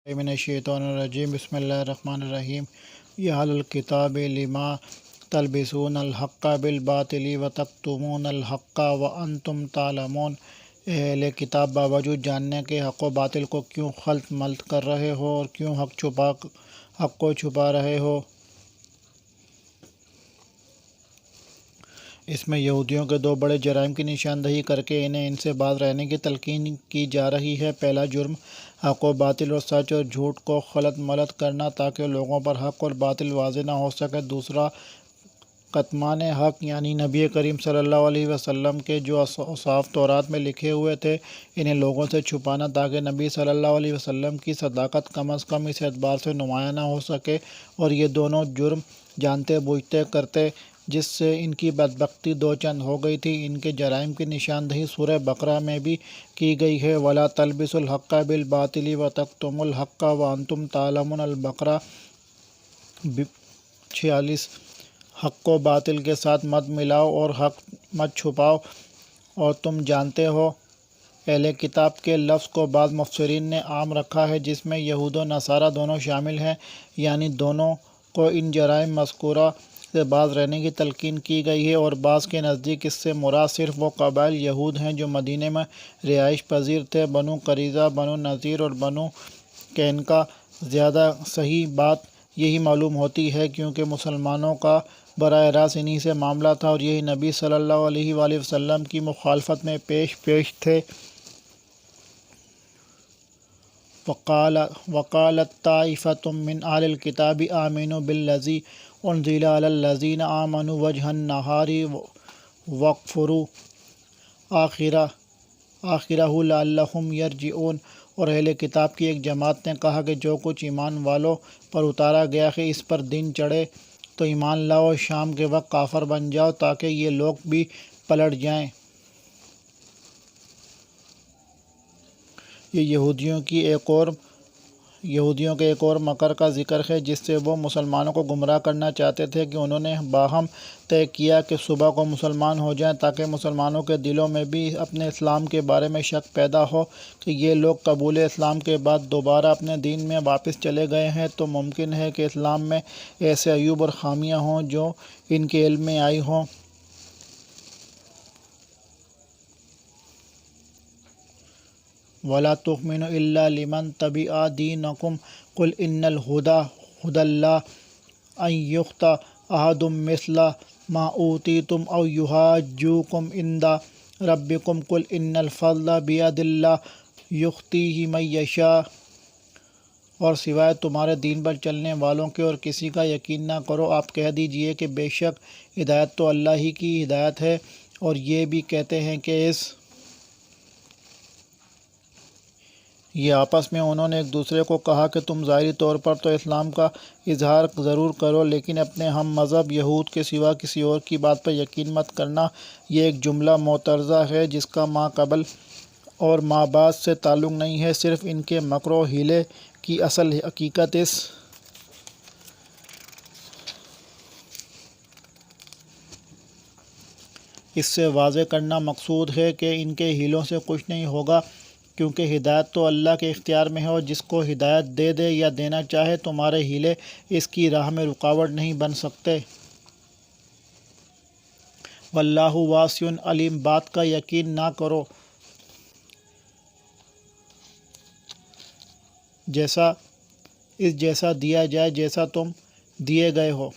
من الشیطان الرجیم بسم اللہ الرحمن الرحیم یا اہل الکتاب لما تلبسون الحق بالباطل وتکتمون الحق وانتم تعلمون، اے اہل کتاب باوجود جاننے کے حق و باطل کو کیوں خلط ملط کر رہے ہو اور کیوں حق کو چھپا رہے ہو۔ اس میں یہودیوں کے دو بڑے جرائم کی نشاندہی کر کے انہیں ان سے باز رہنے کی تلقین کی جا رہی ہے۔ پہلا جرم حق و باطل اور سچ اور جھوٹ کو خلط ملط کرنا تاکہ لوگوں پر حق اور باطل واضح نہ ہو سکے۔ دوسرا کتمان حق، یعنی نبی کریم صلی اللہ علیہ وسلم کے جو اوصاف تورات میں لکھے ہوئے تھے انہیں لوگوں سے چھپانا تاکہ نبی صلی اللہ علیہ وسلم کی صداقت کم از کم اس اعتبار سے نمایاں نہ ہو سکے، اور یہ دونوں جرم جانتے بوجھتے کرتے، جس سے ان کی بدبختی دو چند ہو گئی تھی۔ ان کے جرائم کی نشاندہی سورہ بقرہ میں بھی کی گئی ہے۔ وَلَا تَلْبِسُوا الْحَقَّ بِالْبَاطِلِ وَتَكْتُمُوا الْحَقَّ وَأَنْتُمْ تَعْلَمُونَ۔ البقرہ 46۔ حق کو باطل کے ساتھ مت ملاؤ اور حق مت چھپاؤ اور تم جانتے ہو۔ اہل کتاب کے لفظ کو بعض مفسرین نے عام رکھا ہے، جس میں یہود و نصارہ دونوں شامل ہیں، یعنی دونوں کو ان جرائم مذکورہ سے باز رہنے کی تلقین کی گئی ہے، اور بعض کے نزدیک اس سے مراد صرف وہ قبائل یہود ہیں جو مدینہ میں رہائش پذیر تھے، بنو قریظہ، بنو نذیر اور بنو قینقاع۔ زیادہ صحیح بات یہی معلوم ہوتی ہے کیونکہ مسلمانوں کا براہ راست انہی سے معاملہ تھا اور یہی نبی صلی اللہ علیہ وآلہ وسلم کی مخالفت میں پیش تھے۔ وقالت طائفة من اہل الکتاب آمنوا بالذی انزل علی الذین آمنوا وجہ النہار واکفروا آخرہ لعلہم یرجعون۔ اور اہل کتاب کی ایک جماعت نے کہا کہ جو کچھ ایمان والوں پر اتارا گیا ہے اس پر دن چڑھے تو ایمان لاؤ اور شام کے وقت کافر بن جاؤ تاکہ یہ لوگ بھی پلٹ جائیں۔ یہ یہودیوں کے ایک اور مکر کا ذکر ہے جس سے وہ مسلمانوں کو گمراہ کرنا چاہتے تھے کہ انہوں نے باہم طے کیا کہ صبح کو مسلمان ہو جائیں تاکہ مسلمانوں کے دلوں میں بھی اپنے اسلام کے بارے میں شک پیدا ہو کہ یہ لوگ قبول اسلام کے بعد دوبارہ اپنے دین میں واپس چلے گئے ہیں تو ممکن ہے کہ اسلام میں ایسے عیوب اور خامیاں ہوں جو ان کے علم میں آئی ہوں۔ وَلَا تُؤْمِنُوا إِلَّا لِمَنْ تَبِعَ دِينَكُمْ قُلْ إِنَّ الْهُدَى هُدَى اللَّهِ أَنْ يُؤْتَى أَحَدٌ مِثْلَ مَا أُوتِيتُمْ أَوْ يُحَاجُّوكُمْ عِنْدَ رَبِّكُمْ قُلْ إِنَّ الْفَضْلَ بِيَدِ اللَّهِ يُؤْتِيهِ مَن يَشَاءُ۔ اور سوائے تمہارے دین پر چلنے والوں کے اور کسی کا یقین نہ کرو، آپ کہہ دیجئے کہ بے شک ہدایت تو اللہ ہی کی ہدایت ہے، اور یہ بھی کہتے ہیں کہ یہ آپس میں انہوں نے ایک دوسرے کو کہا کہ تم ظاہری طور پر تو اسلام کا اظہار ضرور کرو لیکن اپنے ہم مذہب یہود کے سوا کسی اور کی بات پر یقین مت کرنا۔ یہ ایک جملہ معترضہ ہے جس کا ما قبل اور ما بعد سے تعلق نہیں ہے، صرف ان کے مکر و حیلے کی اصل حقیقت اس سے واضح کرنا مقصود ہے کہ ان کے حیلوں سے کچھ نہیں ہوگا، کیونکہ ہدایت تو اللہ کے اختیار میں ہے اور جس کو ہدایت دے دے یا دینا چاہے، تمہارے حیلے اس کی راہ میں رکاوٹ نہیں بن سکتے۔ واللہ واسع علیم، بات کا یقین نہ کرو جیسا دیا جائے جیسا تم دیے گئے ہو،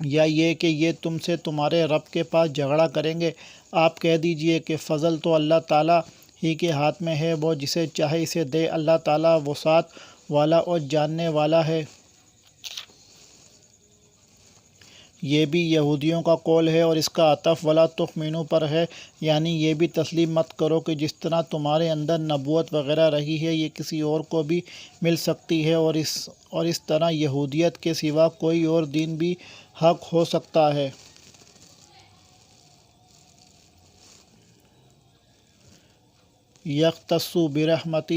یا یہ کہ یہ تم سے تمہارے رب کے پاس جھگڑا کریں گے۔ آپ کہہ دیجئے کہ فضل تو اللہ تعالیٰ ہی کے ہاتھ میں ہے، وہ جسے چاہے اسے دے، اللہ تعالیٰ وسعت والا اور جاننے والا ہے۔ یہ بھی یہودیوں کا قول ہے اور اس کا عطف وَلَا تُؤْمِنُوا پر ہے، یعنی یہ بھی تسلیم مت کرو کہ جس طرح تمہارے اندر نبوت وغیرہ رہی ہے یہ کسی اور کو بھی مل سکتی ہے، اور اس طرح یہودیت کے سوا کوئی اور دین بھی حق ہو سکتا ہے۔ یختص برحمتہ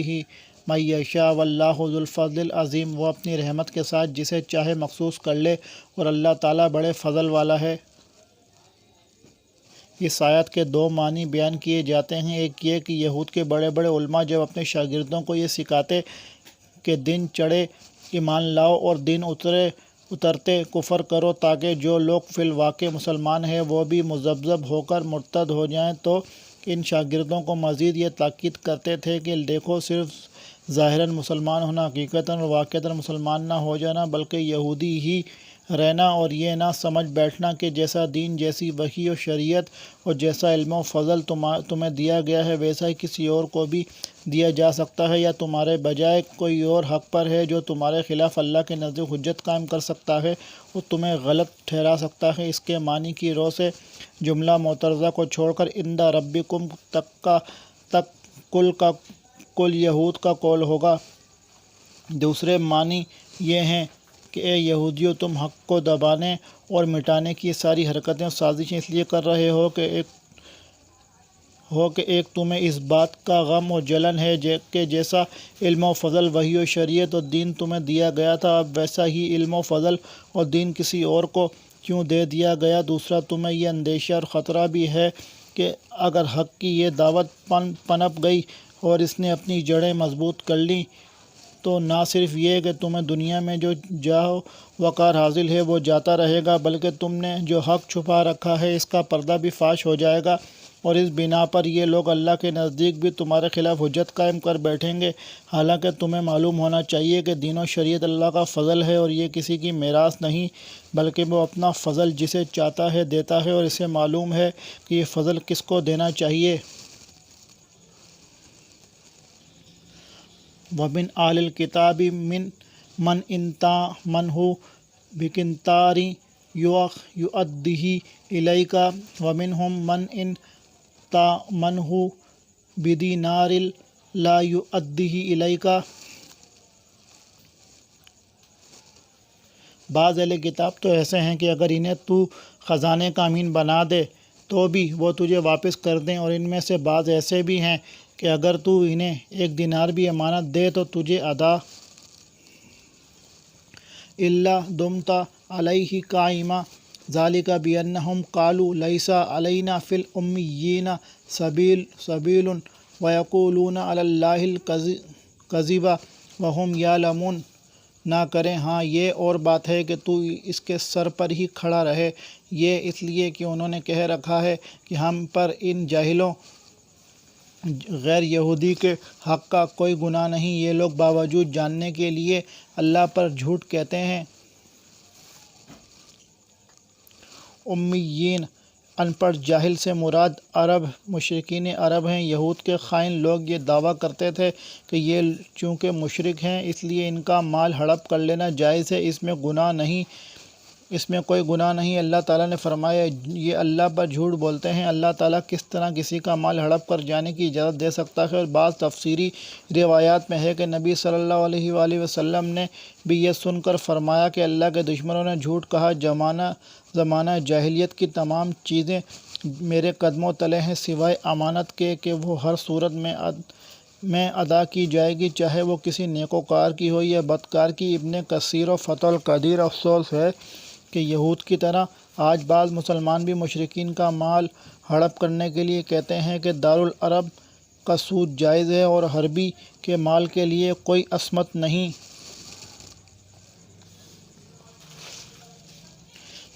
من یشاء واللہ ذو الفضل العظیم، وہ اپنی رحمت کے ساتھ جسے چاہے مخصوص کر لے اور اللہ تعالیٰ بڑے فضل والا ہے۔ اس آیت کے دو معنی بیان کیے جاتے ہیں، ایک یہ کہ یہود کے بڑے بڑے علماء جب اپنے شاگردوں کو یہ سکھاتے کہ دن چڑھے ایمان لاؤ اور دن اترتے کفر کرو، تاکہ جو لوگ فی الواقع مسلمان ہیں وہ بھی مذبذب ہو کر مرتد ہو جائیں۔ تو ان شاگردوں کو مزید یہ تاکید کرتے تھے کہ دیکھو، صرف ظاہراً مسلمان ہونا، حقیقتاً اور واقعتاً مسلمان نہ ہو جانا، بلکہ یہودی ہی رہنا، اور یہ نہ سمجھ بیٹھنا کہ جیسا دین، جیسی وحی و شریعت اور جیسا علم و فضل تمہیں دیا گیا ہے، ویسا ہی کسی اور کو بھی دیا جا سکتا ہے، یا تمہارے بجائے کوئی اور حق پر ہے جو تمہارے خلاف اللہ کے نزدیک حجت قائم کر سکتا ہے اور تمہیں غلط ٹھہرا سکتا ہے۔ اس کے معنی کی رو سے جملہ معترضہ کو چھوڑ کر عند ربکم تک کل یہود کا قول ہوگا۔ دوسرے معنی یہ ہیں کہ اے یہودیو، تم حق کو دبانے اور مٹانے کی ساری حرکتیں اور سازشیں اس لیے کر رہے ہو کہ ایک تمہیں اس بات کا غم و جلن ہے کہ جیسا علم و فضل، وحی و شریعت اور دین تمہیں دیا گیا تھا، اب ویسا ہی علم و فضل اور دین کسی اور کو کیوں دے دیا گیا۔ دوسرا، تمہیں یہ اندیشہ اور خطرہ بھی ہے کہ اگر حق کی یہ دعوت پنپ گئی اور اس نے اپنی جڑیں مضبوط کر لیں تو نہ صرف یہ کہ تمہیں دنیا میں جو جاہ و وقار حاصل ہے وہ جاتا رہے گا، بلکہ تم نے جو حق چھپا رکھا ہے اس کا پردہ بھی فاش ہو جائے گا، اور اس بنا پر یہ لوگ اللہ کے نزدیک بھی تمہارے خلاف حجت قائم کر بیٹھیں گے۔ حالانکہ تمہیں معلوم ہونا چاہیے کہ دین و شریعت اللہ کا فضل ہے، اور یہ کسی کی میراث نہیں، بلکہ وہ اپنا فضل جسے چاہتا ہے دیتا ہے، اور اسے معلوم ہے کہ یہ فضل کس کو دینا چاہیے۔ وَمِنْ أَهْلِ الْكِتَابِ مَنْ إِنْ تَأْمَنْهُ بِقِنْطَارٍ يُؤَدِّهِ إِلَيْكَ وَمِنْهُمْ مَنْ إِنْ تَأْمَنْهُ بِدِینَارٍ لَا يُؤَدِّهِ إِلَيْكَ۔ بعض اہل کتاب تو ایسے ہیں کہ اگر انہیں تو خزانے کا امین بنا دے تو بھی وہ تجھے واپس کر دیں، اور ان میں سے بعض ایسے بھی ہیں کہ اگر تو انہیں 1 دینار بھی امانت دے تو تجھے ادا إِلَّا دُمْتَ عَلَيْهِ قَائِمًا ذَلِكَ بِأَنَّهُمْ قَالُوا لَيْسَ عَلَيْنَا فِي الْأُمِّيِّينَ سَبِيلٌ وَيَقُولُونَ عَلَى اللَّهِ الْكَذِبَ وَهُمْ يَعْلَمُونَ۔ نہ کریں، ہاں یہ اور بات ہے کہ تو اس کے سر پر ہی کھڑا رہے، یہ اس لیے کہ انہوں نے کہہ رکھا ہے کہ ہم پر ان جاہلوں غیر یہودی کے حق کا کوئی گناہ نہیں۔ یہ لوگ باوجود جاننے کے لیے اللہ پر جھوٹ کہتے ہیں۔ امیین، ان پڑھ جاہل سے مراد عرب، مشرکین عرب ہیں۔ یہود کے خائن لوگ یہ دعویٰ کرتے تھے کہ یہ چونکہ مشرک ہیں اس لیے ان کا مال ہڑپ کر لینا جائز ہے، اس میں کوئی گناہ نہیں۔ اللہ تعالیٰ نے فرمایا یہ اللہ پر جھوٹ بولتے ہیں۔ اللہ تعالیٰ کس طرح کسی کا مال ہڑپ کر جانے کی اجازت دے سکتا ہے؟ اور بعض تفسیری روایات میں ہے کہ نبی صلی اللہ علیہ وآلہ وسلم نے بھی یہ سن کر فرمایا کہ اللہ کے دشمنوں نے جھوٹ کہا، زمانہ جاہلیت کی تمام چیزیں میرے قدموں تلے ہیں سوائے امانت کے کہ وہ ہر صورت میں ادا کی جائے گی، چاہے وہ کسی نیکوکار کی ہو یا بدکار کی۔ ابن کثیر و فتح القدیر۔ افسوس ہے کہ یہود کی طرح آج بعض مسلمان بھی مشرکین کا مال ہڑپ کرنے کے لیے کہتے ہیں کہ دارالعرب کا سود جائز ہے اور حربی کے مال کے لیے کوئی عصمت نہیں۔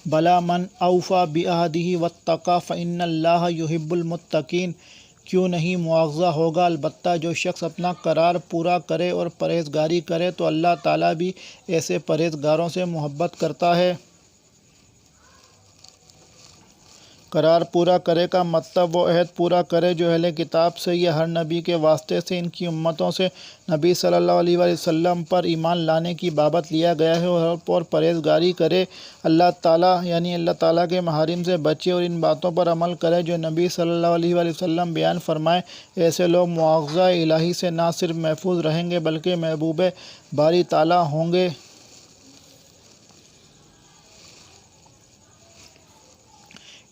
بَلَىٰ مَنْ أَوْفَىٰ بِعَهْدِهِ وَاتَّقَىٰ فَإِنَّ اللَّهَ يُحِبُّ الْمُتَّقِينَ۔ کیوں نہیں مواخذہ ہوگا، البتہ جو شخص اپنا قرار پورا کرے اور پرہیزگاری کرے تو اللہ تعالیٰ بھی ایسے پرہیزگاروں سے محبت کرتا ہے۔ قرار پورا کرے کا مطلب وہ عہد پورا کرے جو اہل کتاب سے یا ہر نبی کے واسطے سے ان کی امتوں سے نبی صلی اللہ علیہ وآلہ وسلم پر ایمان لانے کی بابت لیا گیا ہے، اور پرہیزگاری کرے، اللہ تعالیٰ یعنی اللہ تعالیٰ کے محارم سے بچے اور ان باتوں پر عمل کرے جو نبی صلی اللہ علیہ وآلہ وسلم بیان فرمائے۔ ایسے لوگ مواخذہ الہی سے نہ صرف محفوظ رہیں گے بلکہ محبوب باری تعالیٰ ہوں گے۔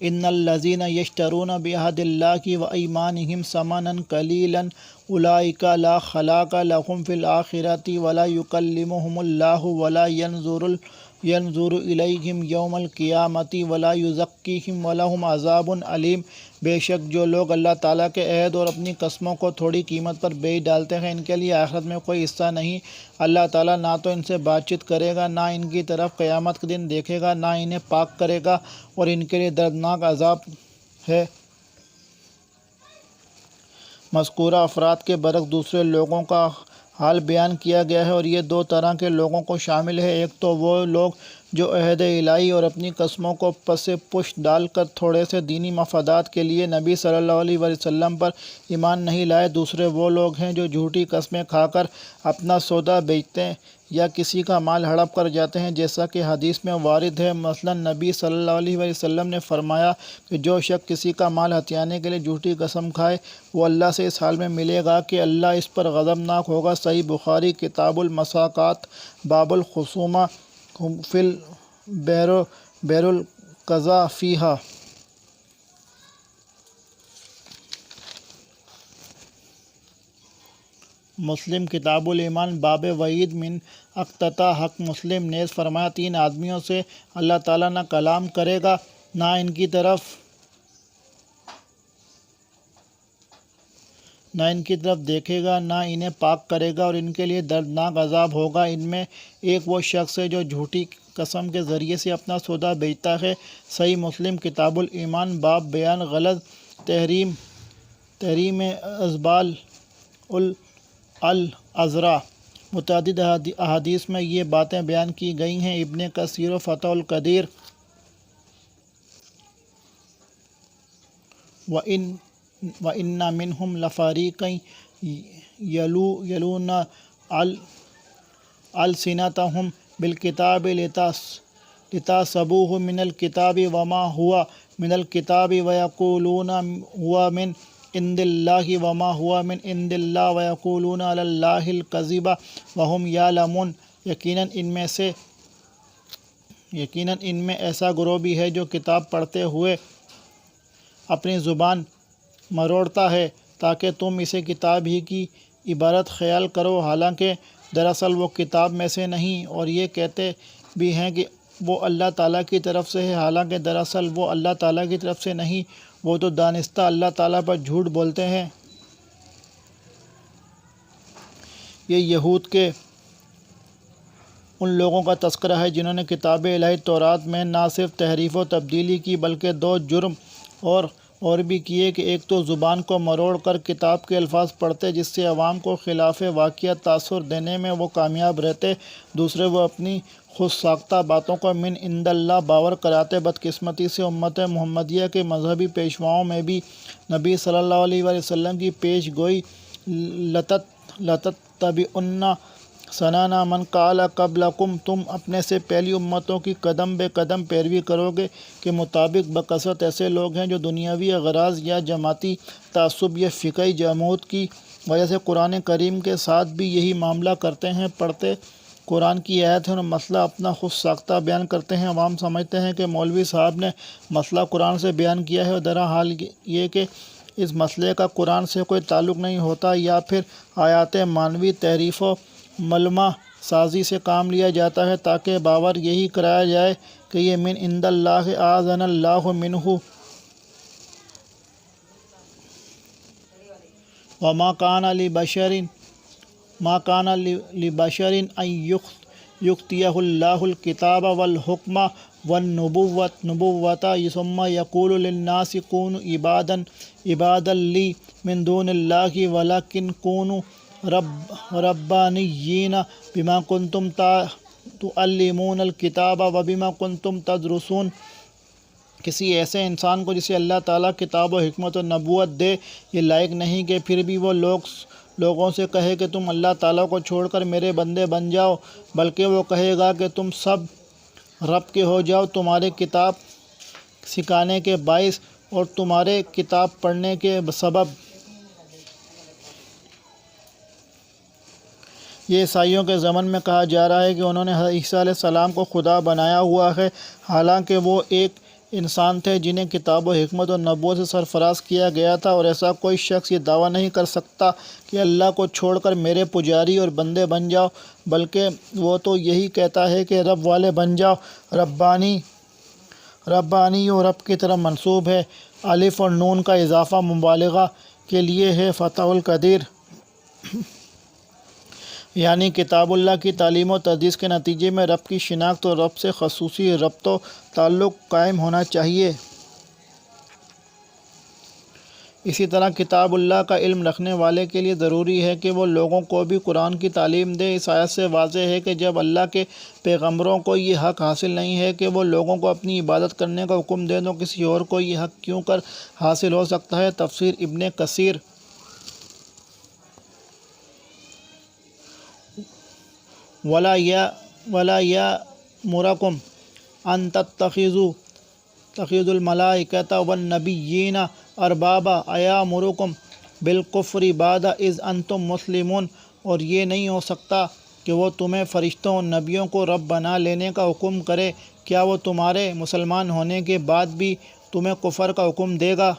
ان الذین یشترون بعہد اللہ وایمانہم ثمنا قلیلا اولئک لا خلاق لهم فی الآخرۃ ولا یکلمهم اللہ ولا ینظر الیہم یوم القیامۃ ولا یزکیہم ولہم عذاب علیم۔ بے شک جو لوگ اللہ تعالیٰ کے عہد اور اپنی قسموں کو تھوڑی قیمت پر بیچ ڈالتے ہیں، ان کے لیے آخرت میں کوئی حصہ نہیں۔ اللہ تعالیٰ نہ تو ان سے بات چیت کرے گا، نہ ان کی طرف قیامت کے دن دیکھے گا، نہ انہیں پاک کرے گا، اور ان کے لیے دردناک عذاب ہے۔ مذکورہ افراد کے برعکس دوسرے لوگوں کا حال بیان کیا گیا ہے، اور یہ دو طرح کے لوگوں کو شامل ہے۔ ایک تو وہ لوگ جو عہد الہی اور اپنی قسموں کو پس پشت ڈال کر تھوڑے سے دینی مفادات کے لیے نبی صلی اللہ علیہ وسلم پر ایمان نہیں لائے۔ دوسرے وہ لوگ ہیں جو جھوٹی قسمیں کھا کر اپنا سودا بیچتے ہیں یا کسی کا مال ہڑپ کر جاتے ہیں، جیسا کہ حدیث میں وارد ہے۔ مثلا نبی صلی اللہ علیہ وسلم نے فرمایا کہ جو شخص کسی کا مال ہتھیانے کے لیے جھوٹی قسم کھائے، وہ اللہ سے اس حال میں ملے گا کہ اللہ اس پر غضبناک ہوگا۔ صحیح بخاری کتاب المساقات باب الخصومہ فی بیر القضاء فیہا۔ مسلم کتاب الایمان باب وعید من اقتطع حق مسلم نیز فرمایا، تین آدمیوں سے اللہ تعالیٰ نہ کلام کرے گا، نہ ان کی طرف دیکھے گا، نہ انہیں پاک کرے گا، اور ان کے لیے دردناک عذاب ہوگا۔ ان میں ایک وہ شخص ہے جو جھوٹی قسم کے ذریعے سے اپنا سودا بیچتا ہے۔ صحیح مسلم کتاب الایمان باب بیان غلط تحریم ازبال العذراء۔ متعدد احادیث میں یہ باتیں بیان کی گئی ہیں۔ ابن کثیر و فتح القدیر وَإِنَّ مِنْهُمْ لَفَرِيقًا يَلُونَ أَلْسِنَتَهُمْ بِالْكِتَابِ لِتَحْسَبُوهُ مِنَ الْكِتَابِ وَمَا هُوَ مِنَ الْكِتَابِ وَيَقُولُونَ هُوَ مِنْ عِنْدِ اللَّهِ وَمَا هُوَ مِنْ عِنْدِ اللَّهِ وَيَقُولُونَ عَلَى اللَّهِ الْكَذِبَ وَهُمْ يَعْلَمُونَ۔ یقیناً ان میں ایسا گروہ بھی ہے جو کتاب پڑھتے ہوئے اپنی زبان مروڑتا ہے تاکہ تم اسے کتاب ہی کی عبارت خیال کرو، حالانکہ دراصل وہ کتاب میں سے نہیں، اور یہ کہتے بھی ہیں کہ وہ اللہ تعالیٰ کی طرف سے ہے، حالانکہ دراصل وہ اللہ تعالیٰ کی طرف سے نہیں، وہ تو دانستہ اللہ تعالیٰ پر جھوٹ بولتے ہیں۔ یہ یہود کے ان لوگوں کا تذکرہ ہے جنہوں نے کتاب الہی تورات میں نہ صرف تحریف و تبدیلی کی بلکہ دو جرم اور بھی کیے کہ ایک تو زبان کو مروڑ کر کتاب کے الفاظ پڑھتے جس سے عوام کو خلاف واقعہ تاثر دینے میں وہ کامیاب رہتے، دوسرے وہ اپنی خود ساختہ باتوں کو من عند اللہ باور کراتے۔ بدقسمتی سے امت محمدیہ کے مذہبی پیشواؤں میں بھی نبی صلی اللہ علیہ وسلم کی پیش گوئی لَتَتَّبِعُنَّ سَنَنَ مَنْ قَالَ قَبْلَكُمْ، تم اپنے سے پہلی امتوں کی قدم بے قدم پیروی کرو گے کے مطابق بکثرت ایسے لوگ ہیں جو دنیاوی اغراض یا جماعتی تعصب یا فقہی جمود کی وجہ سے قرآن کریم کے ساتھ بھی یہی معاملہ کرتے ہیں۔ پڑھتے قرآن کی آیت ہے اور مسئلہ اپنا خود ساختہ بیان کرتے ہیں۔ عوام سمجھتے ہیں کہ مولوی صاحب نے مسئلہ قرآن سے بیان کیا ہے، اور درحال یہ کہ اس مسئلے کا قرآن سے کوئی تعلق نہیں ہوتا، یا پھر آیات معنوی تحریف و ملمہ سازی سے کام لیا جاتا ہے تاکہ باور یہی کرایا جائے کہ یہ من عند اللہ اعاذنا اللہ منہ۔ وما كان لبشر ان يؤتيه الله الكتاب والحكم والنبوة ثم يقول للناس كونوا عبادا لي من دون الله ولكن كونوا ربانيين بما كنتم تعلمون الكتاب وبما كنتم تدرسون۔ کسی ایسے انسان کو جسے اللہ تعالیٰ کتاب و حکمت و نبوت دے یہ لائق نہیں کہ پھر بھی وہ لوگوں سے کہے کہ تم اللہ تعالیٰ کو چھوڑ کر میرے بندے بن جاؤ، بلکہ وہ کہے گا کہ تم سب رب کے ہو جاؤ، تمہارے کتاب سکھانے کے باعث اور تمہارے کتاب پڑھنے کے سبب۔ یہ عیسائیوں کے ضمن میں کہا جا رہا ہے کہ انہوں نے عیسیٰ علیہ السلام کو خدا بنایا ہوا ہے، حالانکہ وہ انسان تھے جنہیں کتاب و حکمت و نبوت سے سرفراز کیا گیا تھا، اور ایسا کوئی شخص یہ دعویٰ نہیں کر سکتا کہ اللہ کو چھوڑ کر میرے پجاری اور بندے بن جاؤ، بلکہ وہ تو یہی کہتا ہے کہ رب والے بن جاؤ۔ ربانی و رب کی طرف منسوب ہے۔ الف اور نون کا اضافہ مبالغہ کے لیے ہے۔ فتح القدیر یعنی کتاب اللہ کی تعلیم و تدریس کے نتیجے میں رب کی شناخت اور رب سے خصوصی ربط و تعلق قائم ہونا چاہیے۔ اسی طرح کتاب اللہ کا علم رکھنے والے کے لیے ضروری ہے کہ وہ لوگوں کو بھی قرآن کی تعلیم دے۔ اس آیت سے واضح ہے کہ جب اللہ کے پیغمبروں کو یہ حق حاصل نہیں ہے کہ وہ لوگوں کو اپنی عبادت کرنے کا حکم دیں تو کسی اور کو یہ حق کیوں کر حاصل ہو سکتا ہے۔ تفسیر ابن کثیر۔ وَلَا يَأْمُرَكُمْ أَن تَتَّخِذُوا الْمَلَائِكَةَ وَالنَّبِيِّينَ أَرْبَابًا أَيَأْمُرُكُمْ بِالْكُفْرِ بَعْدَ إِذْ أَنْتُمْ مُسْلِمُونَ، اور یہ نہیں ہو سکتا کہ وہ تمہیں فرشتوں اور نبیوں کو رب بنا لینے کا حکم کرے، کیا وہ تمہارے مسلمان ہونے کے بعد بھی تمہیں کفر کا حکم دے گا؟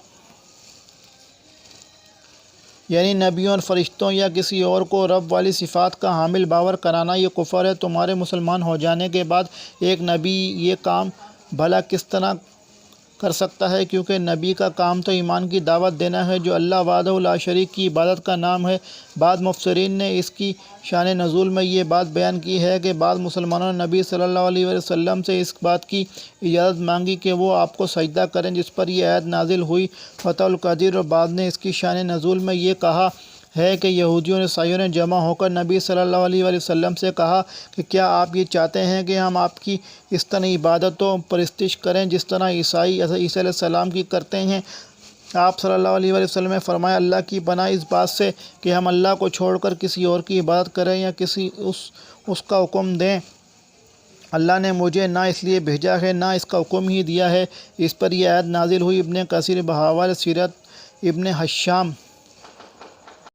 یعنی نبیوں اور فرشتوں یا کسی اور کو رب والی صفات کا حامل باور کرانا یہ کفر ہے۔ تمہارے مسلمان ہو جانے کے بعد ایک نبی یہ کام بھلا کس طرح کر سکتا ہے، کیونکہ نبی کا کام تو ایمان کی دعوت دینا ہے جو اللہ وحدہ لا شریک کی عبادت کا نام ہے۔ بعض مفسرین نے اس کی شان نزول میں یہ بات بیان کی ہے کہ بعض مسلمانوں نے نبی صلی اللہ علیہ وسلم سے اس بات کی اجازت مانگی کہ وہ آپ کو سجدہ کریں، جس پر یہ آیت نازل ہوئی۔ فتح القدیر اور بعض نے اس کی شان نزول میں یہ کہا ہے کہ یہودیوں اور عیسائیوں نے جمع ہو کر نبی صلی اللہ علیہ وسلم سے کہا کہ کیا آپ یہ چاہتے ہیں کہ ہم آپ کی اس طرح عبادت و پرستش کریں جس طرح عیسائی عیسیٰ علیہ السلام کی کرتے ہیں؟ آپ صلی اللہ علیہ وسلم نے فرمایا، اللہ کی پناہ اس بات سے کہ ہم اللہ کو چھوڑ کر کسی اور کی عبادت کریں یا کسی اس کا حکم دیں۔ اللہ نے مجھے نہ اس لیے بھیجا ہے نہ اس کا حکم ہی دیا ہے۔ اس پر یہ آیت نازل ہوئی۔ ابن کثیر بحوالِ سیرت ابن ہشام